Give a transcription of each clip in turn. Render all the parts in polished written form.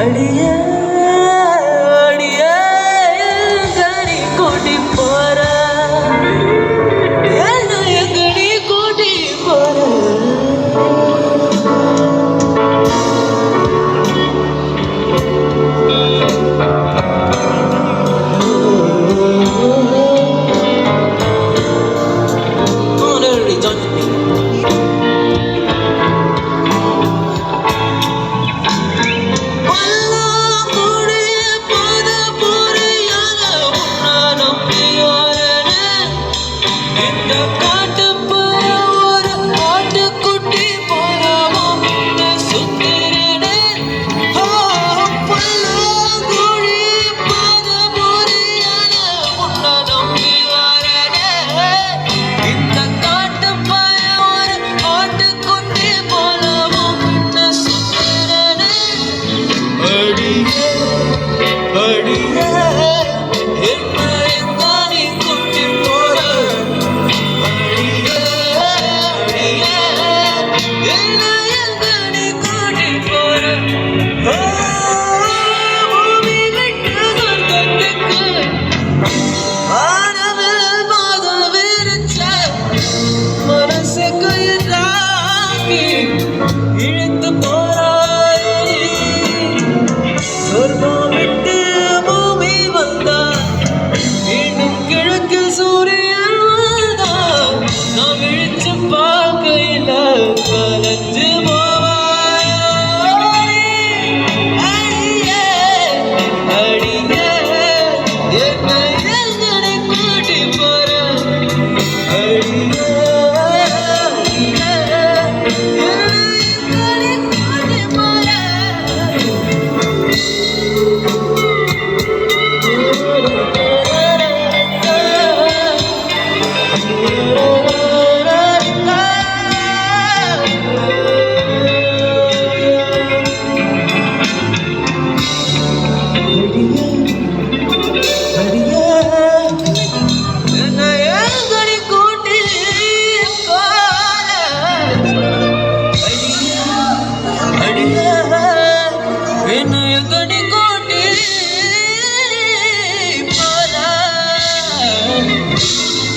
அடியே அடியே எங்கடி கூட்டி போற என்ன எங்கடி கூட்டி போற இழுத்து போராய் சொர்க்கம் விட்டு பூமி வந்தா இன்னும் கிழக்கில் சூரியன் வந்தா நாம் விழிச்சு பார்க்கையில கலந்து போவாயோ அடியே அடியே என்னை எங்கனை கூட்டி போற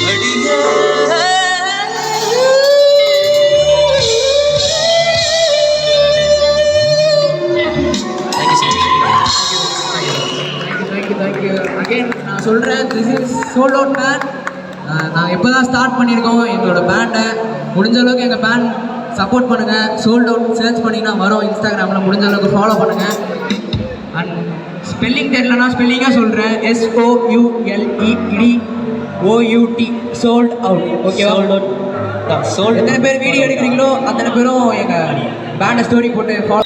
அடியே அகைன் நான் சொல்கிறேன், this is sold out band. நாங்கள் இப்போ தான் ஸ்டார்ட் பண்ணியிருக்கோம் எங்களோட பேண்டை. முடிஞ்ச அளவுக்கு எங்கள் பேண்ட் சப்போர்ட் பண்ணுங்கள். சோல்ட் அவுட் சர்ச் பண்ணிங்கன்னா வரும். இன்ஸ்டாகிராமில் முடிஞ்ச அளவுக்கு ஃபாலோ பண்ணுங்கள். அண்ட் ஸ்பெல்லிங் தெரியலனா ஸ்பெல்லிங்காக சொல்கிறேன், SOULEDOUT sold out. Okay, sold எத்தனை பேர் வீடியோ எடுக்கிறீங்களோ அத்தனை பேரும் எங்கள் பேண்டை ஸ்டோரி போட்டு ஃபாலோ.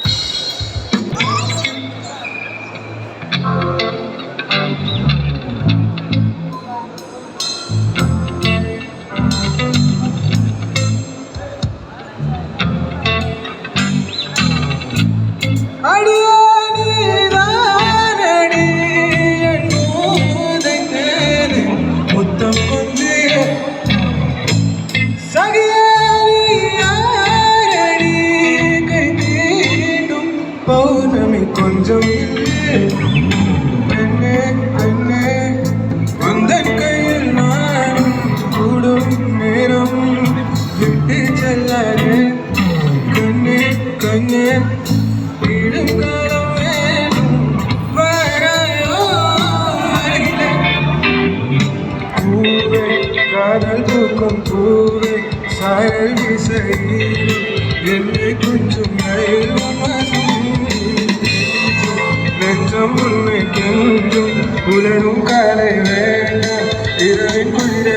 பௌர்ணமி கொஞ்சம் பெண்ணே பெண்ணே வந்தன் கையில் நானும் கூடும் நேரம் விட்டு செல்லாதே கண்ணே கண்ணே இடும் காலம் வேணும் வாராயோ பூவே காதல் தூக்கம் பூவே சாயல் விசையில் என்னை கொஞ்சம் நெஞ்சம் உண்மை கெஞ்சும் உலரும் காலை வேண்டாம் இரவின் குளிர